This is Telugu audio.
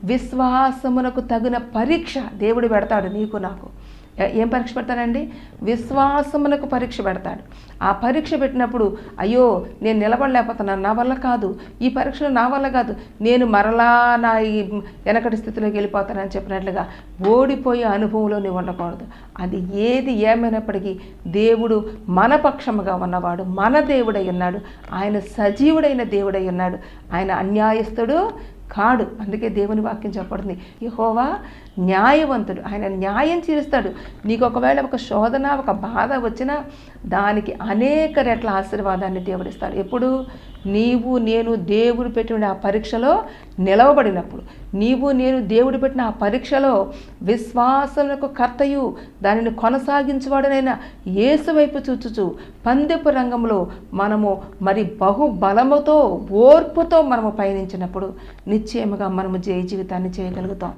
విశ్వాసమునకు తగిన పరీక్ష దేవుడు పెడతాడు నీకు నాకు. ఏం పరీక్ష పెడతాడండి? విశ్వాసమునకు పరీక్ష పెడతాడు. ఆ పరీక్ష పెట్టినప్పుడు అయ్యో నేను నిలబడలేకపోతున్నాను, నా వల్ల కాదు, ఈ పరీక్షలో నా వల్ల కాదు, నేను మరలా నా ఈ వెనకటి స్థితిలోకి వెళ్ళిపోతానని చెప్పినట్లుగా ఓడిపోయే అనుభవంలో నీవు ఉండకూడదు. అది ఏది ఏమైనప్పటికీ దేవుడు మన పక్షముగా ఉన్నవాడు, మన దేవుడై ఉన్నాడు. ఆయన సజీవుడైన దేవుడై ఉన్నాడు. ఆయన అన్యాయస్తుడు కాడు. అందుకే దేవుని వాక్యం చెప్పబడింది, యెహోవా న్యాయవంతుడు, ఆయన న్యాయం తీరుస్తాడు. నీకు ఒకవేళ ఒక శోధన, ఒక బాధ వచ్చినా దానికి అనేక రెట్ల ఆశీర్వాదాన్ని దేవుడిస్తాడు. ఎప్పుడు? నీవు నేను దేవుడు పెట్టిన ఆ పరీక్షలో నిలవబడినప్పుడు, నీవు నేను దేవుడు పెట్టిన ఆ పరీక్షలో విశ్వాసమునకు కర్తయు దానిని కొనసాగించువాడునైనా యేసు వైపు చూచుచు పందెపు రంగంలో మనము మరి బహుబలముతో ఓర్పుతో మనము పయనించినప్పుడు నిశ్చయముగా మనము జయ జీవితాన్ని చేయగలుగుతాం.